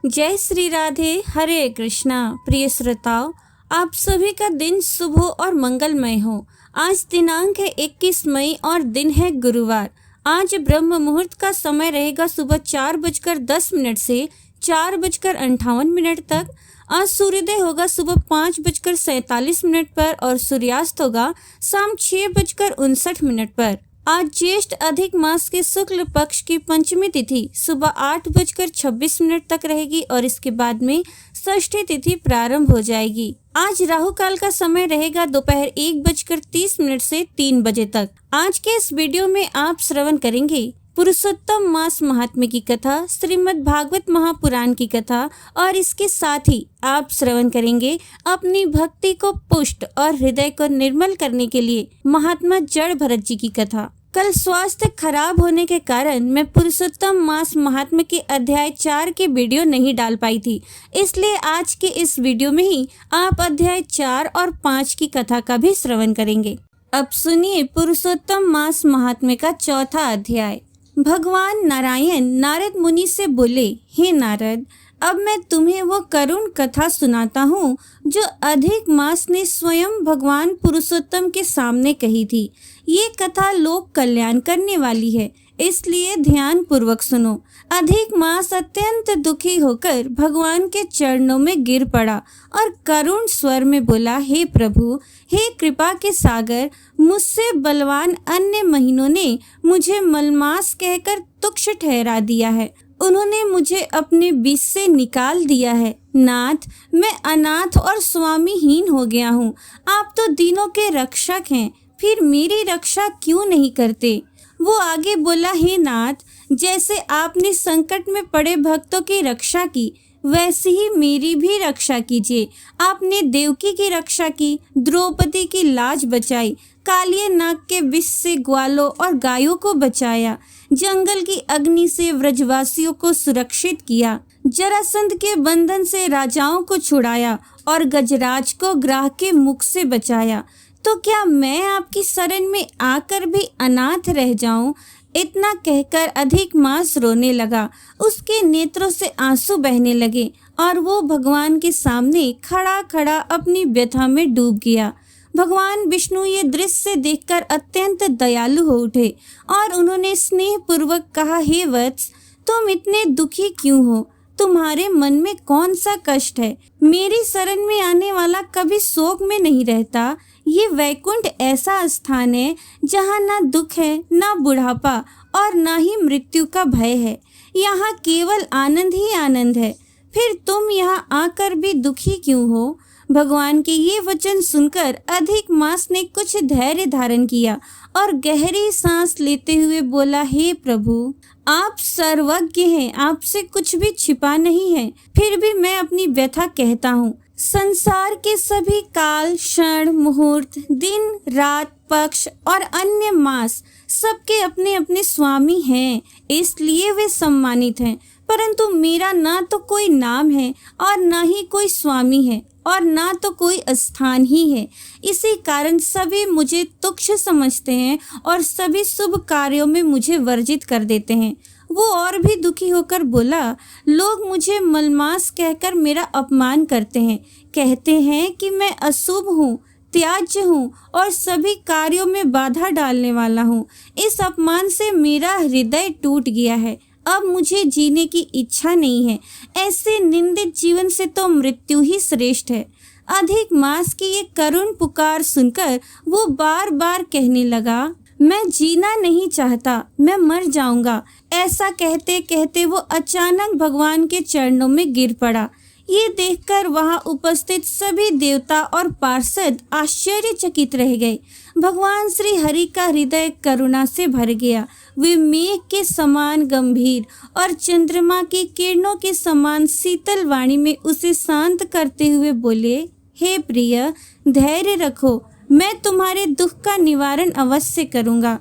जय श्री राधे, हरे कृष्णा। प्रिय श्रोताओं, आप सभी का दिन शुभ हो और मंगलमय हो। आज दिनांक है 21 मई और दिन है गुरुवार। आज ब्रह्म मुहूर्त का समय रहेगा सुबह 4:10 से 4:58 तक। आज सूर्योदय होगा सुबह 5:47 पर और सूर्यास्त होगा शाम 6:59 पर। आज ज्येष्ठ अधिक मास के शुक्ल पक्ष की पंचमी तिथि सुबह 8:26 तक रहेगी और इसके बाद में षष्ठी तिथि प्रारंभ हो जाएगी। आज राहु काल का समय रहेगा दोपहर 1:30 से 3 बजे तक। आज के इस वीडियो में आप श्रवण करेंगे पुरुषोत्तम मास महात्म्य की कथा, श्रीमद् भागवत महापुराण की कथा और इसके साथ ही आप श्रवण करेंगे अपनी भक्ति को पुष्ट और हृदय को निर्मल करने के लिए महात्मा जड़ भरत जी की कथा। कल स्वास्थ्य खराब होने के कारण मैं पुरुषोत्तम मास महात्म्य के अध्याय 4 के वीडियो नहीं डाल पाई थी, इसलिए आज के इस वीडियो में ही आप अध्याय 4 और 5 की कथा का भी श्रवण करेंगे। अब सुनिए पुरुषोत्तम मास महात्म्य का चौथा अध्याय। भगवान नारायण नारद मुनि से बोले, हे नारद, अब मैं तुम्हें वो करुण कथा सुनाता हूँ जो अधिक मास ने स्वयं भगवान पुरुषोत्तम के सामने कही थी। ये कथा लोक कल्याण करने वाली है, इसलिए ध्यान पूर्वक सुनो। अधिक मास अत्यंत दुखी होकर भगवान के चरणों में गिर पड़ा और करुण स्वर में बोला, हे प्रभु, हे कृपा के सागर, मुझसे बलवान अन्य महीनों ने मुझे मलमास कहकर तुच्छ ठहरा दिया है। उन्होंने मुझे अपने बीच से निकाल दिया है। नाथ, मैं अनाथ और स्वामीहीन हो गया हूँ। आप तो दीनों के रक्षक हैं, फिर मेरी रक्षा क्यों नहीं करते? वो आगे बोला, हे नाथ, जैसे आपने संकट में पड़े भक्तों की रक्षा की, वैसे ही मेरी भी रक्षा कीजिए। आपने देवकी की रक्षा की, द्रौपदी की लाज बचाई, कालिए नाग के विष से ग्वालों और गायों को बचाया, जंगल की अग्नि से व्रजवासियों को सुरक्षित किया, जरासंध के बंधन से राजाओं को छुड़ाया और गजराज को ग्राह के मुख से बचाया। तो क्या मैं आपकी शरण में आकर भी अनाथ रह जाऊं? इतना कहकर अधिक मास रोने लगा। उसके नेत्रों से आंसू बहने लगे और वो भगवान के सामने खड़ा खड़ा अपनी व्यथा में डूब गया। भगवान विष्णु ये दृश्य देखकर अत्यंत दयालु हो उठे और उन्होंने स्नेह पूर्वक कहा, हे वत्स, तुम इतने दुखी क्यों हो? तुम्हारे मन में कौन सा कष्ट है? मेरी शरण में आने वाला कभी शोक में नहीं रहता। ये वैकुंठ ऐसा स्थान है जहाँ ना दुख है, ना बुढ़ापा और ना ही मृत्यु का भय है। यहाँ केवल आनंद ही आनंद है। फिर तुम यहाँ आकर भी दुखी क्यों हो? भगवान के ये वचन सुनकर अधिक मास ने कुछ धैर्य धारण किया और गहरी सांस लेते हुए बोला, हे प्रभु, आप सर्वज्ञ हैं, आपसे कुछ भी छिपा नहीं है। फिर भी मैं अपनी व्यथा कहता हूँ। संसार के सभी काल, क्षण, मुहूर्त, दिन, रात, पक्ष और अन्य मास सबके अपने अपने स्वामी हैं, इसलिए वे सम्मानित हैं। परंतु मेरा ना तो कोई नाम है और ना ही कोई स्वामी है और ना तो कोई स्थान ही है। इसी कारण सभी मुझे तुच्छ समझते हैं और सभी शुभ कार्यों में मुझे वर्जित कर देते हैं। वो और भी दुखी होकर बोला, लोग मुझे मलमास कहकर मेरा अपमान करते हैं, कहते हैं कि मैं अशुभ हूँ, त्याज्य हूँ और सभी कार्यों में बाधा डालने वाला हूँ। इस अपमान से मेरा हृदय टूट गया है। अब मुझे जीने की इच्छा नहीं है। ऐसे निंदित जीवन से तो मृत्यु ही श्रेष्ठ है। अधिक मास की ये करुण पुकार सुनकर वो बार बार कहने लगा, मैं जीना नहीं चाहता, मैं मर जाऊंगा। ऐसा कहते कहते वो अचानक भगवान के चरणों में गिर पड़ा। ये देखकर वहां उपस्थित सभी देवता और पार्षद आश्चर्यचकित रह गए। भगवान श्री हरि का हृदय करुणा से भर गया। वे मेघ के समान गंभीर और चंद्रमा की किरणों के समान शीतल वाणी में उसे शांत करते हुए बोले, हे प्रिय, धैर्य रखो, मैं तुम्हारे दुख का निवारण अवश्य करूँगा।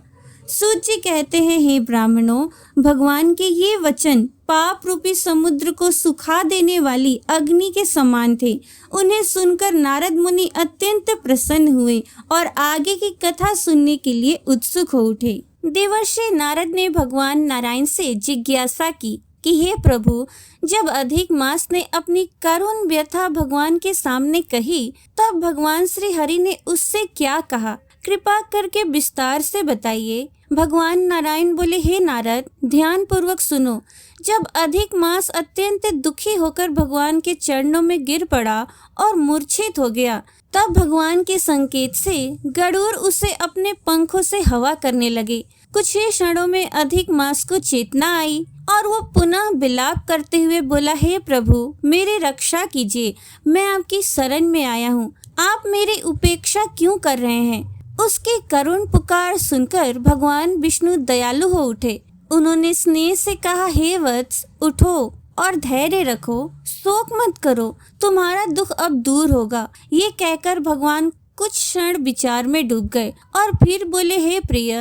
सूत जी कहते हैं, हे ब्राह्मणों, भगवान के ये वचन पाप रूपी समुद्र को सुखा देने वाली अग्नि के समान थे। उन्हें सुनकर नारद मुनि अत्यंत प्रसन्न हुए और आगे की कथा सुनने के लिए उत्सुक हो उठे। देवर्षि नारद ने भगवान नारायण से जिज्ञासा की कि हे प्रभु, जब अधिक मास ने अपनी करुण व्यथा भगवान के सामने कही, तब भगवान श्री हरि ने उससे क्या कहा, कृपा करके विस्तार से बताइए। भगवान नारायण बोले, हे नारद, ध्यान पूर्वक सुनो। जब अधिक मास अत्यंत दुखी होकर भगवान के चरणों में गिर पड़ा और मूर्छित हो गया, तब भगवान के संकेत से गरुड़ उसे अपने पंखों से हवा करने लगे। कुछ ही क्षणों में अधिक मास को चेतना आई और वो पुनः विलाप करते हुए बोला, हे प्रभु, मेरी रक्षा कीजिए, मैं आपकी शरण में आया हूँ, आप मेरी उपेक्षा क्यों कर रहे हैं। उसकी करुण पुकार सुनकर भगवान विष्णु दयालु हो उठे। उन्होंने स्नेह से कहा, हे वत्स, उठो और धैर्य रखो, शोक मत करो, तुम्हारा दुख अब दूर होगा। ये कहकर भगवान कुछ क्षण विचार में डूब गए और फिर बोले, हे प्रिय,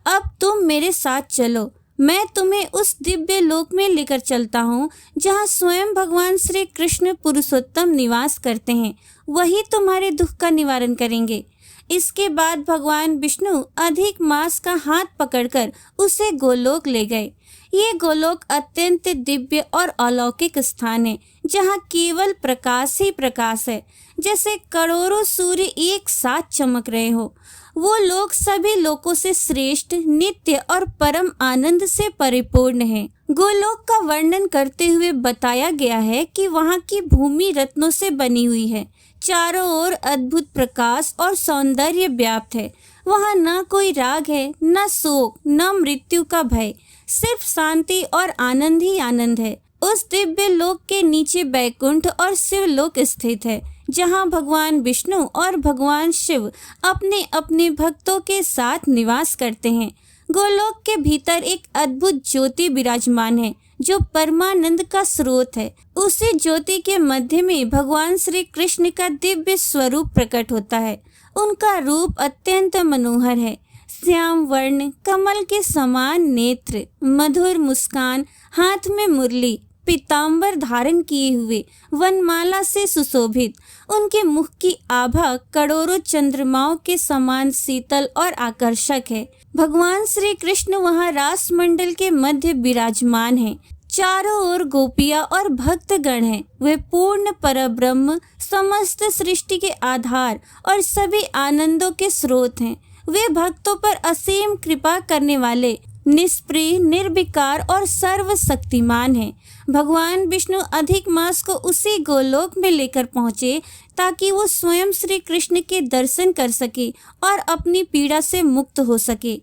अब तुम मेरे साथ चलो, मैं तुम्हें उस दिव्य लोक में लेकर चलता हूँ जहाँ स्वयं भगवान श्री कृष्ण पुरुषोत्तम निवास करते हैं। वही तुम्हारे दुख का निवारण करेंगे। इसके बाद भगवान विष्णु अधिक मास का हाथ पकड़कर उसे गोलोक ले गए। ये गोलोक अत्यंत दिव्य और अलौकिक स्थान है, जहाँ केवल प्रकाश ही प्रकाश है, जैसे करोड़ों सूर्य एक साथ चमक रहे हो। वो लोक सभी लोकों से श्रेष्ठ, नित्य और परम आनंद से परिपूर्ण है। गोलोक का वर्णन करते हुए बताया गया है कि वहाँ की भूमि रत्नों से बनी हुई है, चारों ओर अद्भुत प्रकाश और सौंदर्य व्याप्त है। वहाँ न कोई राग है, न शोक, न मृत्यु का भय, सिर्फ शांति और आनंद ही आनंद है। उस दिव्य लोक के नीचे बैकुंठ और शिवलोक स्थित है, जहाँ भगवान विष्णु और भगवान शिव अपने अपने भक्तों के साथ निवास करते हैं। गोलोक के भीतर एक अद्भुत ज्योति विराजमान है, जो परमानंद का स्रोत है। उसी ज्योति के मध्य में भगवान श्री कृष्ण का दिव्य स्वरूप प्रकट होता है। उनका रूप अत्यंत मनोहर है। श्याम वर्ण, कमल के समान नेत्र, मधुर मुस्कान, हाथ में मुरली, पीतांबर धारण किए हुए, वनमाला से सुशोभित। उनके मुख की आभा करोड़ों चंद्रमाओं के समान शीतल और आकर्षक है। भगवान श्री कृष्ण वहाँ रास मंडल के मध्य विराजमान हैं। चारों ओर गोपियां और भक्तगण हैं। वे पूर्ण परब्रह्म, समस्त सृष्टि के आधार और सभी आनंदों के स्रोत हैं। वे भक्तों पर असीम कृपा करने वाले, निष्प्रिय, निर्विकार और सर्वशक्तिमान हैं। भगवान विष्णु अधिक मास को उसी गोलोक में लेकर पहुँचे ताकि वो स्वयं श्री कृष्ण के दर्शन कर सके और अपनी पीड़ा से मुक्त हो सके।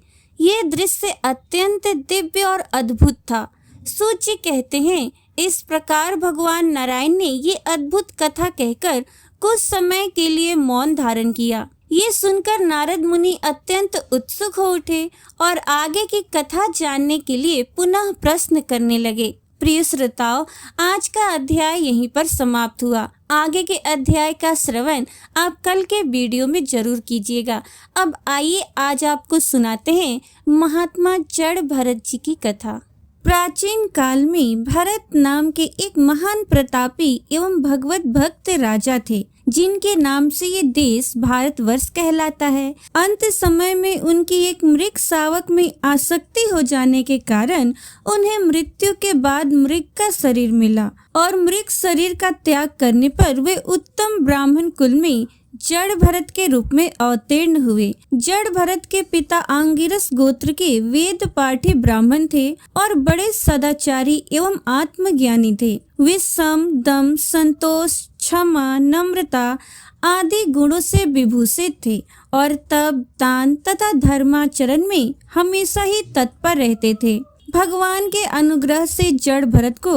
ये दृश्य अत्यंत दिव्य और अद्भुत था। सूत जी कहते हैं, इस प्रकार भगवान नारायण ने ये अद्भुत कथा कहकर कुछ समय के लिए मौन धारण किया। ये सुनकर नारद मुनि अत्यंत उत्सुक हो उठे और आगे की कथा जानने के लिए पुनः प्रश्न करने लगे। प्रिय श्रोताओं, आज का अध्याय यहीं पर समाप्त हुआ। आगे के अध्याय का श्रवण आप कल के वीडियो में जरूर कीजिएगा। अब आइए आज आपको सुनाते हैं महात्मा जड़ भरत जी की कथा। प्राचीन काल में भरत नाम के एक महान प्रतापी एवं भगवत भक्त राजा थे, जिनके नाम से ये देश भारतवर्ष कहलाता है। अंत समय में उनकी एक मृग शावक में आसक्ति हो जाने के कारण उन्हें मृत्यु के बाद मृग का शरीर मिला और मृग शरीर का त्याग करने पर वे उत्तम ब्राह्मण कुल में जड़ भरत के रूप में अवतीर्ण हुए। जड़ भरत के पिता आंगिरस गोत्र के वेद पाठी ब्राह्मण थे और बड़े सदाचारी एवं आत्मज्ञानी थे। वे सम, दम, संतोष, क्षमा, नम्रता आदि गुणों से विभूषित थे और तप, दान तथा धर्माचरण में हमेशा ही तत्पर रहते थे। भगवान के अनुग्रह से जड़ भरत को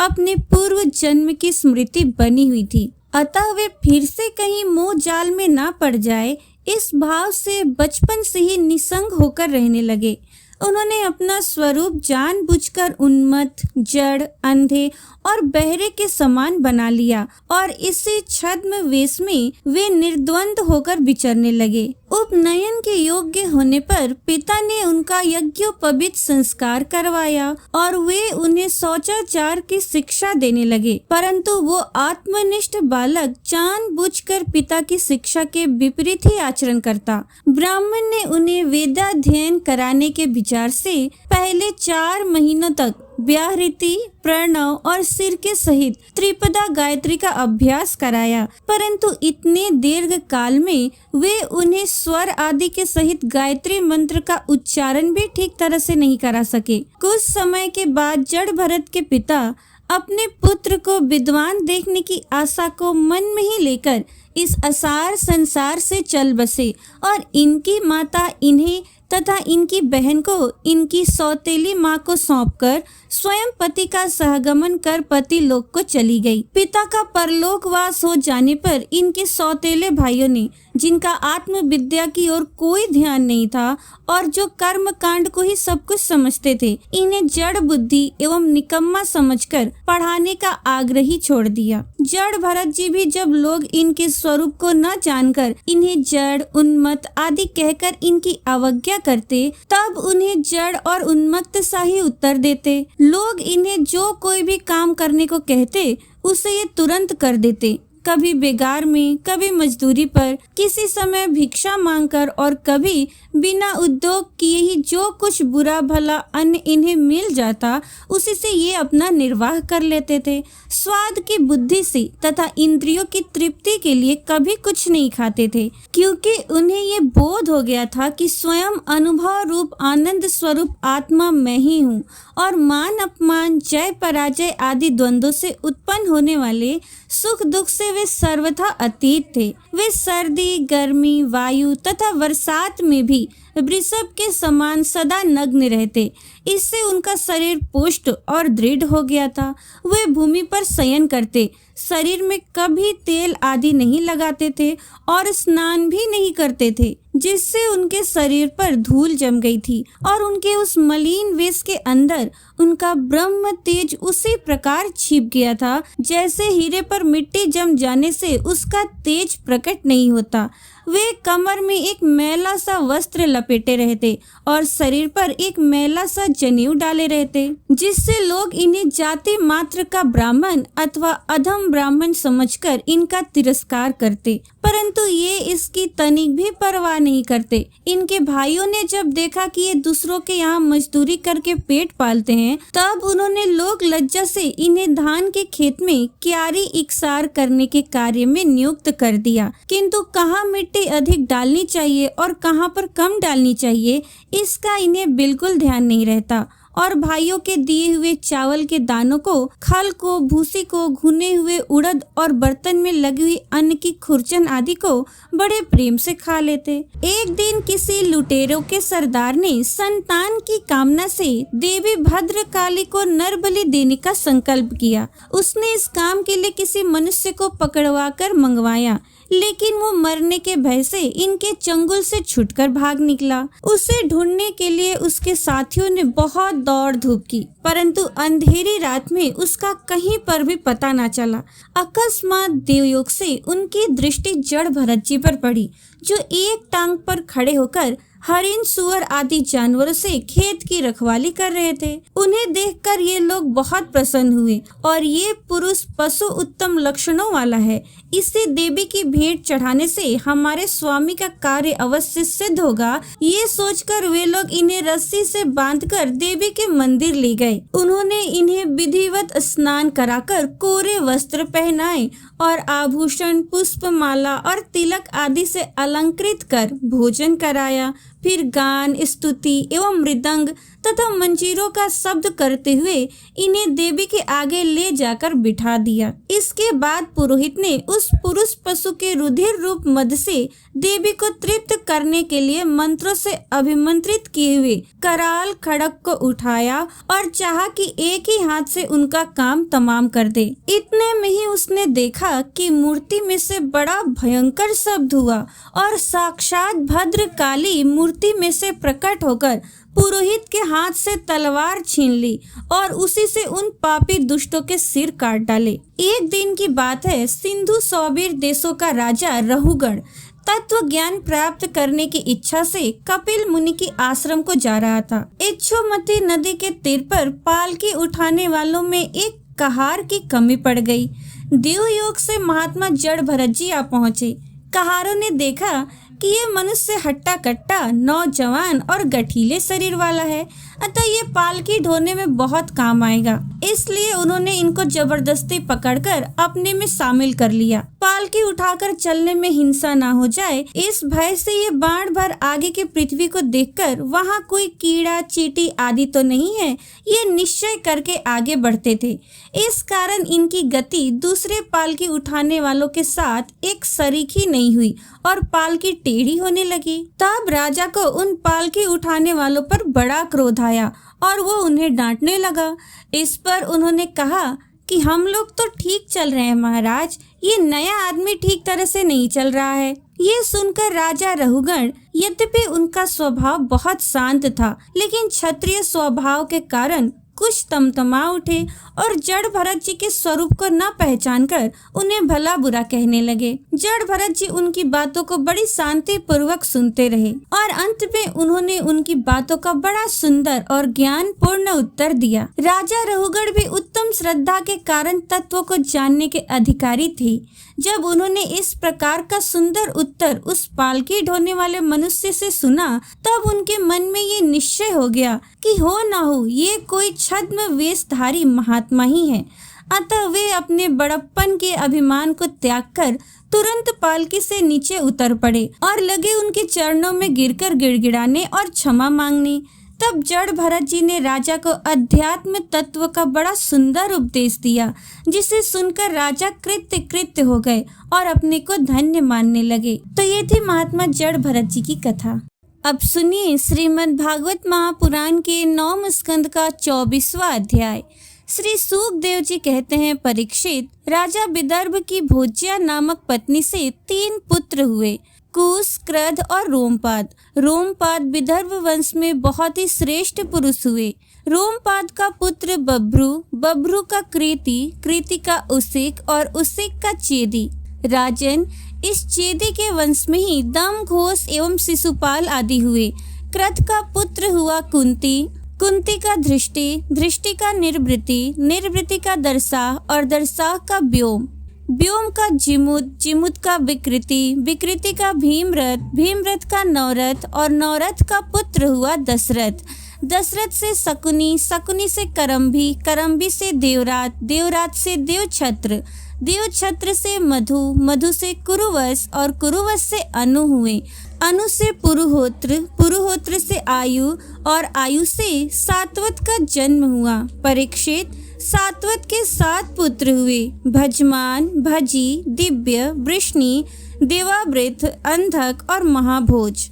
अपने पूर्व जन्म की स्मृति बनी हुई थी, अतः वे फिर से कहीं मोह जाल में ना पड़ जाए, इस भाव से बचपन से ही निसंग होकर रहने लगे। उन्होंने अपना स्वरूप जानबूझकर उन्मत्त, जड़, अंधे और बहरे के समान बना लिया और इसी छद्म वेश में वे निर्द्वंद होकर विचरने लगे। उपनयन के योग्य होने पर पिता ने उनका यज्ञोपवीत संस्कार करवाया और वे उन्हें शौचाचार की शिक्षा देने लगे, परंतु वो आत्मनिष्ठ बालक जानबूझकर पिता की शिक्षा के विपरीत ही आचरण करता। ब्राह्मण ने उन्हें वेदाध्ययन कराने के विचार से पहले 4 महीनों तक व्याहृति, प्रणव और सिर के सहित त्रिपदा गायत्री का अभ्यास कराया, परंतु इतने दीर्घ काल में वे उन्हें स्वर आदि के सहित गायत्री मंत्र का उच्चारण भी ठीक तरह से नहीं करा सके। कुछ समय के बाद जड़ भरत के पिता अपने पुत्र को विद्वान देखने की आशा को मन में ही लेकर इस असार संसार से चल बसे और इनकी माता इन्हें तथा इनकी बहन को इनकी सौतेली माँ को सौंपकर स्वयं पति का सहगमन कर पति लोक को चली गई। पिता का परलोकवास हो जाने पर इनके सौतेले भाइयों ने, जिनका आत्म विद्या की ओर कोई ध्यान नहीं था और जो कर्म कांड को ही सब कुछ समझते थे, इन्हें जड़ बुद्धि एवं निकम्मा समझकर पढ़ाने का आग्रह ही छोड़ दिया। जड़ भरत जी भी जब लोग इनके स्वरूप को न जानकर इन्हें जड़, उन्मत्त आदि कहकर इनकी अवज्ञा करते, तब उन्हें जड़ और उन्मत्त सा ही उत्तर देते। लोग इन्हें जो कोई भी काम करने को कहते उसे ये तुरंत कर देते, कभी बेगार में, कभी मजदूरी पर, किसी समय भिक्षा मांगकर और कभी बिना उद्योग किए ही जो कुछ बुरा भला अन्न इन्हें मिल जाता उसी से ये अपना निर्वाह कर लेते थे। स्वाद की बुद्धि से तथा इंद्रियों की तृप्ति के लिए कभी कुछ नहीं खाते थे, क्योंकि उन्हें ये बोध हो गया था कि स्वयं अनुभव रूप आनंद स्वरूप आत्मा मैं ही हूँ और मान अपमान, जय पराजय आदि द्वंद्वों से उत्पन्न होने वाले सुख दुख से वे सर्वथा अतीत थे। वे सर्दी, गर्मी, वायु तथा बरसात में भी वृषभ के समान सदा नग्न रहते। इससे उनका शरीर पुष्ट और दृढ़ हो गया था। वे भूमि पर शयन करते, शरीर में कभी तेल आदि नहीं लगाते थे और स्नान भी नहीं करते थे, जिससे उनके शरीर पर धूल जम गई थी और उनके उस मलिन वेश के अंदर उनका ब्रह्म तेज उसी प्रकार छिप गया था जैसे हीरे पर मिट्टी जम जाने से उसका तेज प्रकट नहीं होता। वे कमर में एक मैला सा वस्त्र लपेटे रहते और शरीर पर एक मैला सा जनेऊ डाले रहते, जिससे लोग इन्हें जाति मात्र का ब्राह्मण अथवा अधम ब्राह्मण समझकर इनका तिरस्कार करते, परंतु ये इसकी तनिक भी परवाह नहीं करते। इनके भाइयों ने जब देखा कि ये दूसरों के यहाँ मजदूरी करके पेट पालते हैं, तब उन्होंने लोग लज्जा से इन्हें धान के खेत में क्यारी इकसार करने के कार्य में नियुक्त कर दिया, किंतु कहाँ मिट्टी अधिक डालनी चाहिए और कहाँ पर कम डालनी चाहिए इसका इन्हें बिल्कुल ध्यान नहीं रहता और भाइयों के दिए हुए चावल के दानों को, खल को, भूसी को, भुने हुए उड़द और बर्तन में लगी हुई अन्न की खुरचन आदि को बड़े प्रेम से खा लेते। एक दिन किसी लुटेरों के सरदार ने संतान की कामना से देवी भद्रकाली को नर बलि देने का संकल्प किया। उसने इस काम के लिए किसी मनुष्य को पकड़वा कर मंगवाया, लेकिन वो मरने के भय से इनके चंगुल से छुटकर भाग निकला। उसे ढूंढने के लिए उसके साथियों ने बहुत दौड़ धूप की, परंतु अंधेरी रात में उसका कहीं पर भी पता न चला। अकस्मात देवयोग से उनकी दृष्टि जड़ भरत जी पर पड़ी, जो एक टांग पर खड़े होकर हरिण, सुअर आदि जानवरों से खेत की रखवाली कर रहे थे। उन्हें देखकर ये लोग बहुत प्रसन्न हुए और ये पुरुष पशु उत्तम लक्षणों वाला है, इसे देवी की भेंट चढ़ाने से हमारे स्वामी का कार्य अवश्य सिद्ध होगा। ये सोचकर वे लोग इन्हें रस्सी से बांधकर देवी के मंदिर ले गए। उन्होंने इन्हें विधिवत स्नान कराकर कोरे वस्त्र पहनाए और आभूषण, पुष्पमाला और तिलक आदि से अलंकृत कर भोजन कराया। फिर गान, स्तुति एवं मृदंग तथा मंजीरों का शब्द करते हुए इन्हें देवी के आगे ले जाकर बिठा दिया। इसके बाद पुरोहित ने उस पुरुष पशु के रुधिर रूप मद से देवी को तृप्त करने के लिए मंत्रों से अभिमंत्रित किए हुए कराल खड़क को उठाया और चाहा कि एक ही हाथ से उनका काम तमाम कर दे। इतने में ही उसने देखा कि मूर्ति में से बड़ा भयंकर शब्द हुआ और साक्षात भद्रकाली मूर्ति में से प्रकट होकर पुरोहित के हाथ से तलवार छीन ली और उसी से उन पापी दुष्टों के सिर काट डाले। एक दिन की बात है, सिंधु सौबीर देशों का राजा रहुगण तत्व ज्ञान प्राप्त करने की इच्छा से कपिल मुनि की आश्रम को जा रहा था। इच्छोमती नदी के तीर पर पालकी उठाने वालों में एक कहार की कमी पड़ गई। देवयोग से महात्मा जड़ भरत जी आ पहुँचे। कहारों ने देखा कि ये मनुष्य हट्टा कट्टा, नौजवान और गठीले शरीर वाला है। अतः ये पालकी ढोने में बहुत काम आएगा। इसलिए उन्होंने इनको जबरदस्ती पकड़कर अपने में शामिल कर लिया। पालकी उठाकर चलने में हिंसा ना हो जाए, इस भय से ये बाण भर आगे की पृथ्वी को देखकर वहाँ कोई कीड़ा चींटी आदि तो नहीं है, ये निश्चय करके आगे बढ़ते थे। इस कारण इनकी गति दूसरे पालकी उठाने वालों के साथ एक सरीखी नहीं हुई और पालकी टेढ़ी होने लगी। तब राजा को उन पालकी उठाने वालों पर बड़ा क्रोध आया और वो उन्हें डांटने लगा। इस पर उन्होंने कहा कि हम लोग तो ठीक चल रहे हैं महाराज, ये नया आदमी ठीक तरह से नहीं चल रहा है। ये सुनकर राजा रहुगण, यद्यपि उनका स्वभाव बहुत शांत था, लेकिन क्षत्रिय स्वभाव के कारण कुछ तमतमा उठे और जड़ भरत जी के स्वरूप को न पहचानकर उन्हें भला बुरा कहने लगे। जड़ भरत जी उनकी बातों को बड़ी शांति पूर्वक सुनते रहे और अंत में उन्होंने उनकी बातों का बड़ा सुंदर और ज्ञान पूर्ण उत्तर दिया। राजा रहुगण भी उत्तम श्रद्धा के कारण तत्वों को जानने के अधिकारी थे। जब उन्होंने इस प्रकार का सुंदर उत्तर उस पालकी ढोने वाले मनुष्य से सुना, तब उनके मन में ये निश्चय हो गया कि हो ना हो ये कोई छद्म वेशधारी महात्मा ही है। अतः वे अपने बड़प्पन के अभिमान को त्याग कर तुरंत पालकी से नीचे उतर पड़े और लगे उनके चरणों में गिरकर गिड़गिड़ाने और क्षमा मांगने। तब जड़ भरत जी ने राजा को अध्यात्म तत्व का बड़ा सुंदर उपदेश दिया, जिसे सुनकर राजा कृत्य हो गए और अपने को धन्य मानने लगे। तो ये थी महात्मा जड़ भरत जी की कथा। अब सुनिए श्रीमद् भागवत महापुराण के 9वें स्कंद का 24वां अध्याय। श्री सुखदेव जी कहते हैं, परीक्षित, राजा विदर्भ की भोज्या नामक पत्नी से 3 पुत्र हुए, कुश, क्रध और रोमपाद। रोमपाद विदर्भ वंश में बहुत ही श्रेष्ठ पुरुष हुए। रोमपाद का पुत्र बभ्रू, बभ्रू का कृति, कृति का उसिक और उसिक का चेदी। राजन, इस चेदी के वंश में ही दम, घोष एवं शिशुपाल आदि हुए। क्रथ का पुत्र हुआ कुंती, कुंती का धृष्टि, धृष्टि का निर्वृति, निर्वृति का दर्शाह और दर्शाह का व्योम, व्योम का जिमुत, जिमुत का विकृति, विकृति का भीमरथ, भीमरथ का नौरथ और नौरथ का पुत्र हुआ दशरथ। दशरथ से शकुनी, शकुनी से करम्भी, करम्भी से देवरात, देवरात से देवछत्र, देवछत्र से मधु, मधु से कुरुवश और कुरुवश से अनु हुए। अनु से पुरुहोत्र, पुरुहोत्र से आयु और आयु से सातवत का जन्म हुआ। परीक्षित, सातवत के 7 पुत्र हुए, भजमान, भजी, दिव्य, वृष्णि, देवावृत, अंधक और महाभोज।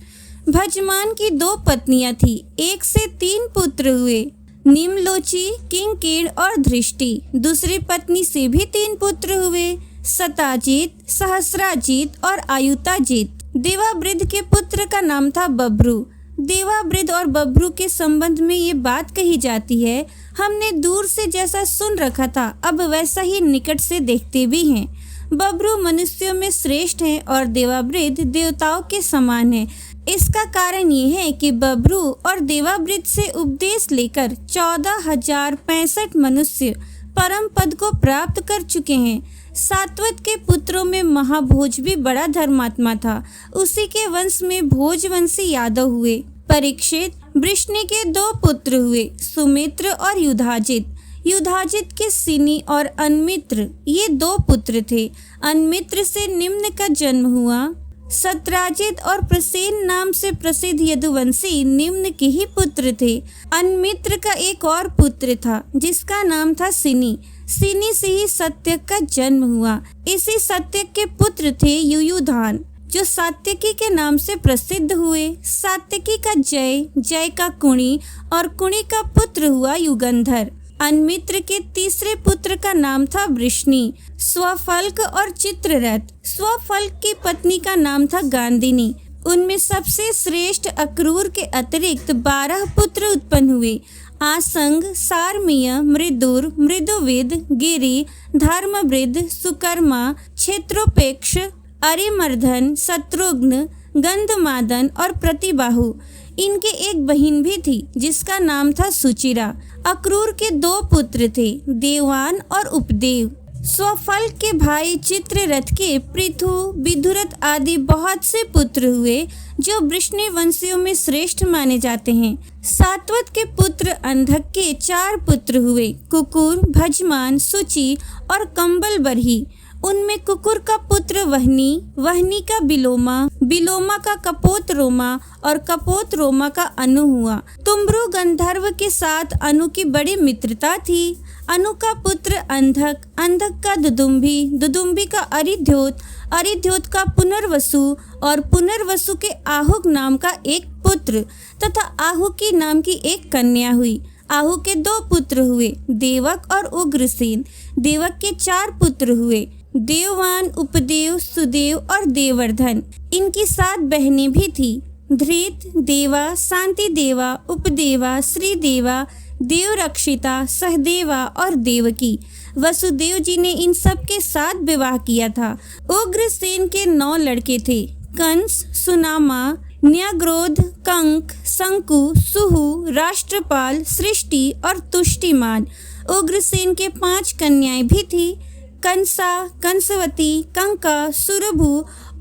भजमान की 2 पत्नियां थी, 1 से 3 पुत्र हुए, निम्लोची, किंकीड़ और धृष्टि। दूसरी पत्नी से भी 3 पुत्र हुए, सताजीत, सहस्राजीत और आयुताजीत। देवावृद्ध के पुत्र का नाम था बभ्रू। देवावृद्ध और बभ्रू के संबंध में ये बात कही जाती है, हमने दूर से जैसा सुन रखा था अब वैसा ही निकट से देखते भी हैं। बभ्रू मनुष्यों में श्रेष्ठ हैं और देवावृद्ध देवताओं के समान है। इसका कारण ये है कि बभ्रू और देवावृद्ध से उपदेश लेकर 14,065 मनुष्य परम पद को प्राप्त कर चुके हैं। सातवत के पुत्रों में महाभोज भी बड़ा धर्मात्मा था, उसी के वंश में भोजवंशी यादव हुए। परीक्षित, वृष्णि के 2 पुत्र हुए, सुमित्र और युधाजित। युधाजित के सिनी और अन्मित्र, ये 2 पुत्र थे। अन्मित्र से निम्न का जन्म हुआ। सत्राजित और प्रसेन नाम से प्रसिद्ध यदुवंशी निम्न के ही पुत्र थे। अन्मित्र का एक और पुत्र था जिसका नाम था सिनी। सिनी से ही सत्यक का जन्म हुआ। इसी सत्यक के पुत्र थे युयुधान, जो सात्यकी के नाम से प्रसिद्ध हुए। सात्यकी का जय, जय का कुणी और कुणी का पुत्र हुआ युगंधर। अन्मित्र के तीसरे पुत्र का नाम था वृष्णि, स्वफल्क और चित्ररथ। स्वफल्क की पत्नी का नाम था गांधिनी। उनमें सबसे श्रेष्ठ अक्रूर के अतिरिक्त 12 पुत्र उत्पन्न हुए। आसंग, सारमीय, मृदुर, मृदुविद, गिरि, धर्मवृद्ध, सुकर्मा, क्षेत्रोपेक्ष, अरिमर्दन, शत्रुघ्न, गंधमादन और प्रतिबाहु। इनके एक बहन भी थी जिसका नाम था सुचिरा। अक्रूर के 2 पुत्र थे, देवान और उपदेव। स्वफल के भाई चित्ररथ के पृथु, विदुरथ आदि बहुत से पुत्र हुए जो वृष्णि वंशियों में श्रेष्ठ माने जाते हैं। सात्वत के पुत्र अंधक के 4 पुत्र हुए, कुकुर, भजमान, सुचि और कंबल बरही। उनमें कुकुर का पुत्र वहनी, वहनी का बिलोमा, बिलोमा का कपोत रोमा और कपोत रोमा का अनु हुआ। तुम्ब्रु गंधर्व के साथ अनु की बड़ी मित्रता थी। अनु का पुत्र अंधक, अंधक का दुदुम्भी, दुदुम्भी का अरिध्योत, अरिध्योत का पुनर्वसु और पुनर्वसु के आहुक नाम का एक पुत्र तथा आहुकी नाम की एक कन्या हुई। आहु के 2 पुत्र हुए, देवक और उग्रसेन। देवक के 4 पुत्र हुए, देववान, उपदेव, सुदेव और देवर्धन। इनकी 7 बहनें भी थी, धृत, देवा, शांति देवा, उपदेवा, श्रीदेवा, देवरक्षिता, सहदेवा और देवकी। वसुदेव जी ने इन सब के साथ विवाह किया था। उग्रसेन के 9 लड़के थे, कंस, सुनामा, न्याग्रोध, कंक, शंकु, सुहु, राष्ट्रपाल, सृष्टि और तुष्टिमान। उग्रसेन के 5 कन्याएं भी थी, कंसा, कंसवती, कंका, सुरभु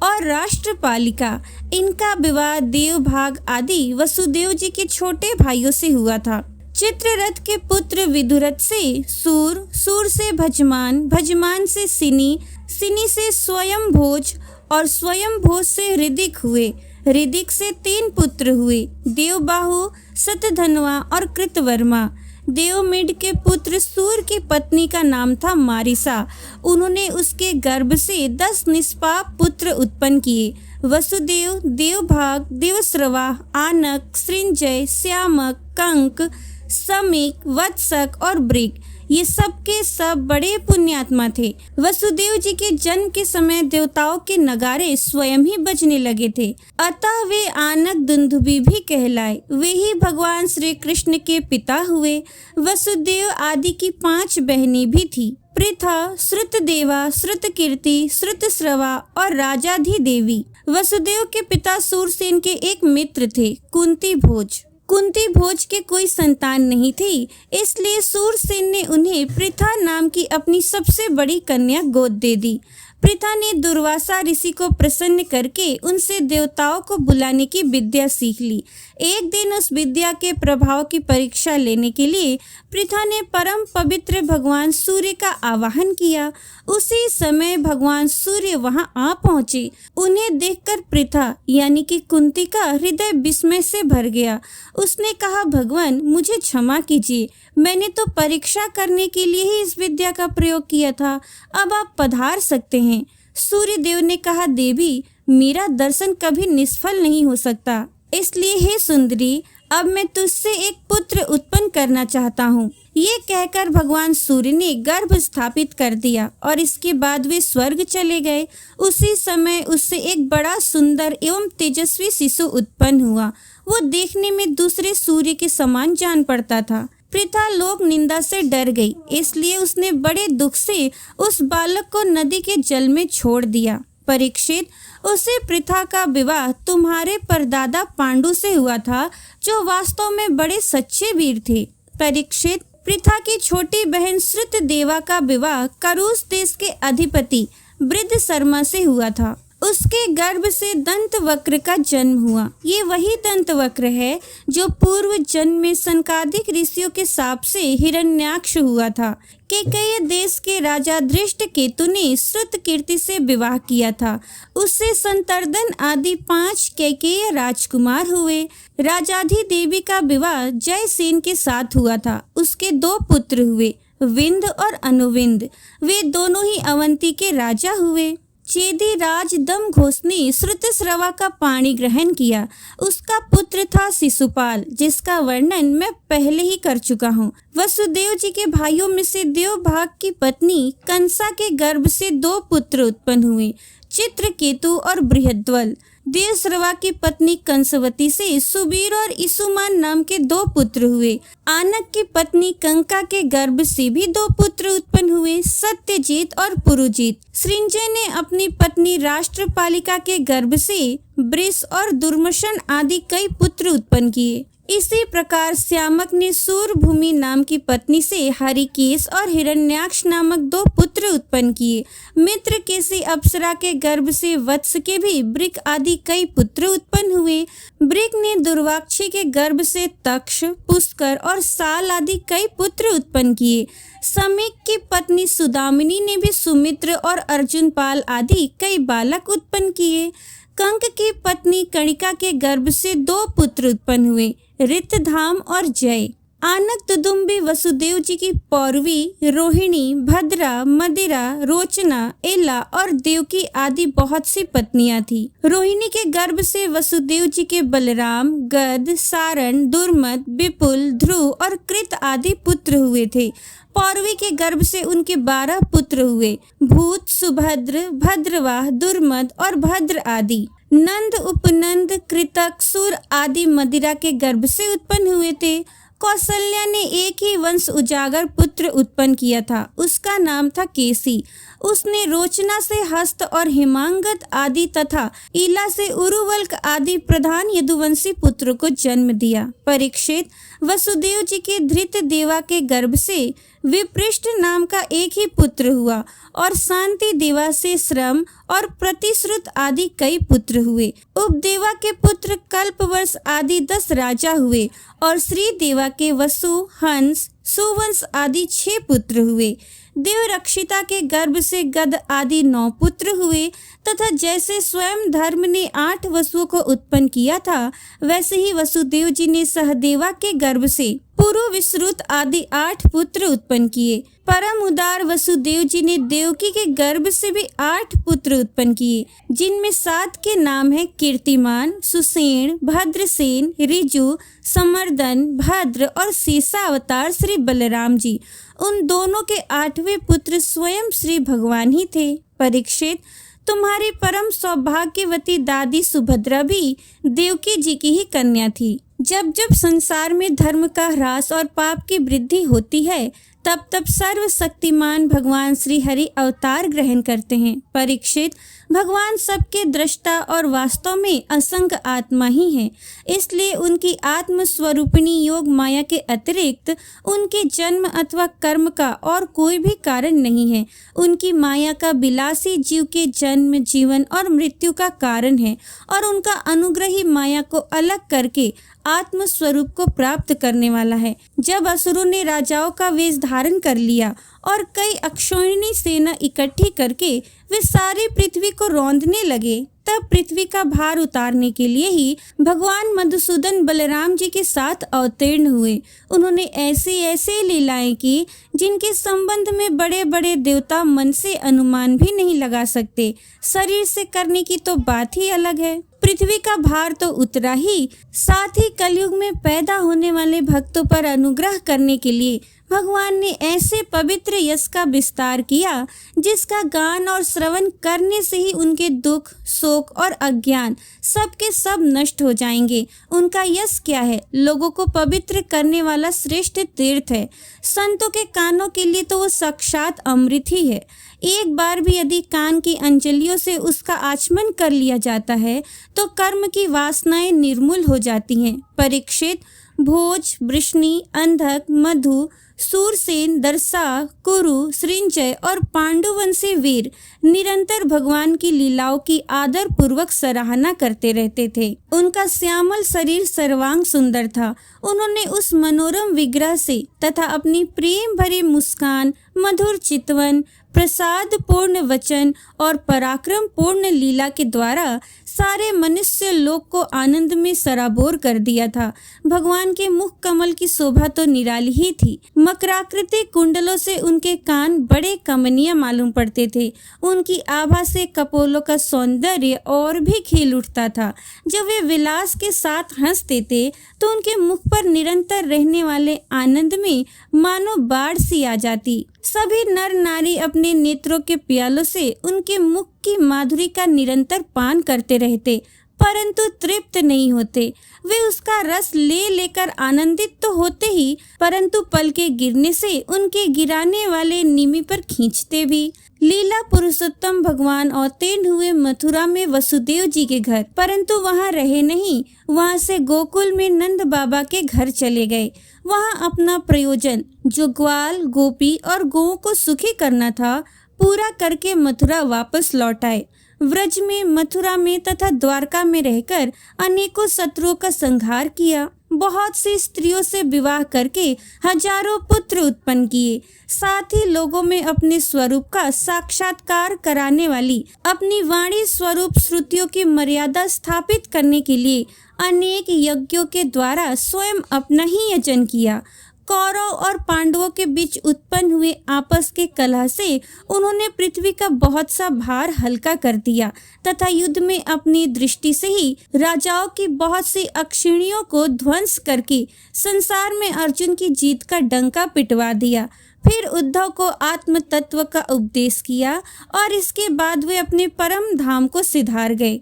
और राष्ट्रपालिका। इनका विवाह देवभाग आदि वसुदेव जी के छोटे भाइयों से हुआ था। चित्ररथ के पुत्र विदुरथ से सूर, सूर से भजमान, भजमान से सिनी, सिनी से स्वयंभोज और स्वयंभोज से ऋदिक हुए। ऋदिक से 3 पुत्र हुए, देवबाहु, शतधन्वा और कृतवर्मा। देवमिड के पुत्र सूर की पत्नी का नाम था मारिसा। उन्होंने उसके गर्भ से 10 निष्पाप पुत्र उत्पन्न किए। वसुदेव, देवभाग, देवश्रवा, आनक, सृंजय, श्यामक, कंक, समिक, वत्सक और ब्रिक, ये सब के सब बड़े पुण्यात्मा थे। वसुदेव जी के जन्म के समय देवताओं के नगारे स्वयं ही बजने लगे थे, अतः वे आनक दुंदुभि भी कहलाए। वे ही भगवान श्री कृष्ण के पिता हुए। वसुदेव आदि की 5 बहनें भी थी, पृथा, श्रुतदेवा, श्रुतकीर्ति, श्रुतश्रवा और राजाधि देवी। वसुदेव के पिता सूरसेन के एक मित्र थे, कुंती भोज। कुंती भोज के कोई संतान नहीं थी, इसलिए सूरसेन ने उन्हें पृथा नाम की अपनी सबसे बड़ी कन्या गोद दे दी। पृथा ने दुर्वासा ऋषि को प्रसन्न करके उनसे देवताओं को बुलाने की विद्या सीख ली। एक दिन उस विद्या के प्रभाव की परीक्षा लेने के लिए पृथा ने परम पवित्र भगवान सूर्य का आवाहन किया। उसी समय भगवान सूर्य वहां आ पहुंचे। उन्हें देखकर पृथा यानी कि कुंती का हृदय विस्मय से भर गया। उसने कहा, भगवान मुझे क्षमा कीजिए, मैंने तो परीक्षा करने के लिए ही इस विद्या का प्रयोग किया था, अब आप पधार सकते हैं। सूर्य देव ने कहा, देवी मेरा दर्शन कभी निष्फल नहीं हो सकता, इसलिए हे सुंदरी अब मैं तुझसे एक पुत्र उत्पन्न करना चाहता हूँ। ये कहकर भगवान सूर्य ने गर्भ स्थापित कर दिया और इसके बाद वे स्वर्ग चले गए। उसी समय उससे एक बड़ा सुंदर एवं तेजस्वी शिशु उत्पन्न हुआ। वो देखने में दूसरे सूर्य के समान जान पड़ता था। पृथा लोक निंदा से डर गई, इसलिए उसने बड़े दुख से उस बालक को नदी के जल में छोड़ दिया। परीक्षित, उसे पृथा का विवाह तुम्हारे परदादा पांडु से हुआ था, जो वास्तव में बड़े सच्चे वीर थे। परीक्षित, पृथा की छोटी बहन श्रुतदेवा का विवाह करुष देश के अधिपति वृद्ध शर्मा से हुआ था। उसके गर्भ से दंतवक्र का जन्म हुआ। ये वही दंतवक्र है जो पूर्व जन्म में सनकादिक ऋषियों के शाप से हिरण्याक्ष हुआ था। केकय देश के राजा धृष्टकेतु ने श्रुतकीर्ति से विवाह किया था। उससे संतर्दन आदि 5 केकय राजकुमार हुए। राजाधि देवी का विवाह जयसेन के साथ हुआ था। उसके 2 पुत्र हुए, विंध्य और अनुविंध्य। वे दोनों ही अवंती के राजा हुए। चेदी राज दमघोष ने श्रुतश्रवा का पाणी ग्रहण किया। उसका पुत्र था शिशुपाल, जिसका वर्णन मैं पहले ही कर चुका हूँ। वसुदेव जी के भाइयों में से देवभाग की पत्नी कंसा के गर्भ से 2 पुत्र उत्पन्न हुए, चित्रकेतु और बृहद्वल। देवश्रवा की पत्नी कंसवती से सुबीर और इसुमान नाम के 2 पुत्र हुए। आनक की पत्नी कंका के गर्भ से भी 2 पुत्र उत्पन्न हुए, सत्यजीत और पुरुजीत। सृंजय ने अपनी पत्नी राष्ट्रपालिका के गर्भ से वृष और दुर्मशन आदि कई पुत्र उत्पन्न किए। इसी प्रकार श्यामक ने सूरभूमि नाम की पत्नी से हरिकेश और हिरण्याक्ष नामक 2 पुत्र उत्पन्न किए। मित्रकेशी अप्सरा के गर्भ से वत्स के भी वृक आदि कई पुत्र उत्पन्न हुए। वृक ने दुर्वाक्षी के गर्भ से तक्ष, पुष्कर और साल आदि कई पुत्र उत्पन्न किए। समीक की पत्नी सुदामिनी ने भी सुमित्र और अर्जुनपाल आदि कई बालक उत्पन्न किए। कंक की पत्नी कणिका के गर्भ से 2 पुत्र उत्पन्न हुए, ऋतधाम और जय। आनक दुदुम्बी वसुदेव जी की पौरवी, रोहिणी, भद्रा, मदिरा, रोचना, एला और देवकी आदि बहुत सी पत्नियां थी। रोहिणी के गर्भ से वसुदेव जी के बलराम, गद, सारण, दुर्मद, विपुल, ध्रुव और कृत आदि पुत्र हुए थे। पौरवी के गर्भ से उनके 12 पुत्र हुए, भूत, सुभद्र, भद्रवाह, दुर्मद और भद्र आदि। नंद, उपनंद, कृतक, सुर आदि मदिरा के गर्भ से उत्पन्न हुए थे। कौशल्या ने एक ही वंश उजागर पुत्र उत्पन्न किया था, उसका नाम था केसी। उसने रोचना से हस्त और हिमांगत आदि तथा ईला से उरुवल्क आदि प्रधान यदुवंशी पुत्र को जन्म दिया। परीक्षित, वसुदेव जी के धृत देवा के गर्भ से विपृष्ट नाम का एक ही पुत्र हुआ और शांति देवा से श्रम और प्रतिश्रुत आदि कई पुत्र हुए। उपदेवा के पुत्र कल्पवर्ष आदि 10 राजा हुए और श्री देवा के वसु, हंस, सुवंश आदि 6 पुत्र हुए। देवरक्षिता के गर्भ से गद आदि 9 पुत्र हुए तथा जैसे स्वयं धर्म ने 8 वसुओं को उत्पन्न किया था, वैसे ही वसुदेव जी ने सहदेवा के गर्भ से पुरु, विश्रुत आदि 8 पुत्र उत्पन्न किए। परम उदार वसुदेव जी ने देवकी के गर्भ से भी 8 पुत्र उत्पन्न किए, जिनमें 7 के नाम है कीर्तिमान, सुसेन, भद्रसेन, ऋजु, समर्दन, भद्र और शेषा अवतार श्री बलराम जी। उन दोनों के 8वें पुत्र स्वयं श्री भगवान ही थे। परीक्षित, तुम्हारी परम सौभाग्यवती दादी सुभद्रा भी देवकी जी की ही कन्या थी। जब जब संसार में धर्म का ह्रास और पाप की वृद्धि होती है, तब तब सर्वशक्तिमान भगवान श्री हरि अवतार ग्रहण करते हैं। परीक्षित, भगवान सबके दृष्टा और वास्तव में असंख्य आत्मा ही हैं, इसलिए उनकी आत्म स्वरूपिणी योग माया के अतिरिक्त उनके जन्म अथवा कर्म का और कोई भी कारण नहीं है। उनकी माया का विलासी जीव के जन्म, जीवन और मृत्यु का कारण है और उनका अनुग्रह ही माया को अलग करके आत्म स्वरूप को प्राप्त करने वाला है। जब असुरों ने राजाओं का वेश धारण कर लिया और कई अक्षौहिणी सेना इकट्ठी करके वे सारी पृथ्वी को रौंदने लगे, तब पृथ्वी का भार उतारने के लिए ही भगवान मधुसूदन बलराम जी के साथ अवतीर्ण हुए। उन्होंने ऐसे ऐसे लीलाएं की जिनके संबंध में बड़े बड़े देवता मन से अनुमान भी नहीं लगा सकते। शरीर से करने की तो बात ही अलग है। पृथ्वी का भार तो उतरा ही, साथ ही कलयुग में पैदा होने वाले भक्तों पर अनुग्रह करने के लिए भगवान ने ऐसे पवित्र यश का विस्तार किया जिसका गान और श्रवण करने से ही उनके दुख, शोक और अज्ञान सब के सब नष्ट हो जाएंगे। उनका यश क्या है? लोगों को पवित्र करने वाला श्रेष्ठ तीर्थ है। संतों के कानों के लिए तो वो साक्षात अमृत ही है। एक बार भी यदि कान की अंजलियों से उसका आचमन कर लिया जाता है तो कर्म की वासनाएं निर्मूल हो जाती हैं। परीक्षित, भोज, वृष्णि, अंधक, मधु, सूरसेन, दरसा, कुरु, सृंजय और पांडुवंशी वीर निरंतर भगवान की लीलाओं की आदर पूर्वक सराहना करते रहते थे। उनका श्यामल शरीर सर्वांग सुंदर था। उन्होंने उस मनोरम विग्रह से तथा अपनी प्रेम भरी मुस्कान, मधुर चितवन, प्रसाद पूर्ण वचन और पराक्रम पूर्ण लीला के द्वारा सारे मनुष्य लोक को आनंद में सराबोर कर दिया था। भगवान के मुख कमल की शोभा तो निराली ही थी। मकराकृति कुंडलों से उनके कान बड़े कमनीय मालूम पड़ते थे। उनकी आभा से कपोलों का सौंदर्य और भी खिल उठता था। जब वे विलास के साथ हंसते थे तो उनके मुख पर निरंतर रहने वाले आनंद में मानो बाढ़ सी आ जाती। सभी नर नारी अपने नेत्रों के प्यालों से उनके मुख की माधुरी का निरंतर पान करते रहते, परंतु तृप्त नहीं होते। वे उसका रस ले लेकर आनंदित तो होते ही, परंतु पल के गिरने से उनके गिराने वाले निमि पर खींचते भी। लीला पुरुषोत्तम भगवान अवतीर्ण हुए मथुरा में वसुदेव जी के घर, परंतु वहां रहे नहीं। वहां से गोकुल में नंद बाबा के घर चले गए। वहां अपना प्रयोजन, जो ग्वाल, गोपी और गौओं को सुखी करना था, पूरा करके मथुरा वापस लौट आए। व्रज में, मथुरा में तथा द्वारका में रहकर अनेकों शत्रुओं का संहार किया। बहुत सी स्त्रियों से विवाह करके हजारों पुत्र उत्पन्न किए। साथ ही लोगों में अपने स्वरूप का साक्षात्कार कराने वाली अपनी वाणी स्वरूप श्रुतियों की मर्यादा स्थापित करने के लिए अनेक यज्ञों के द्वारा स्वयं अपना ही यजन किया। कौरव और पांडवों के बीच उत्पन्न हुए आपस के कलह से उन्होंने पृथ्वी का बहुत सा भार हल्का कर दिया तथा युद्ध में अपनी दृष्टि से ही राजाओं की बहुत सी अक्षिणियों को ध्वंस करके संसार में अर्जुन की जीत का डंका पिटवा दिया। फिर उद्धव को आत्म तत्व का उपदेश किया और इसके बाद वे अपने परम धाम को सिधार गए।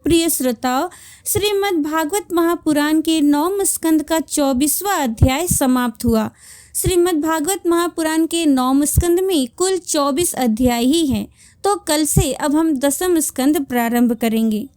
प्रिय श्रोताओ, श्रीमद् भागवत महापुराण के 9वें स्कंद का 24वां अध्याय समाप्त हुआ। श्रीमद् भागवत महापुराण के 9वें स्कंद में कुल 24 अध्याय ही हैं, तो कल से अब हम 10वां स्कंद प्रारंभ करेंगे।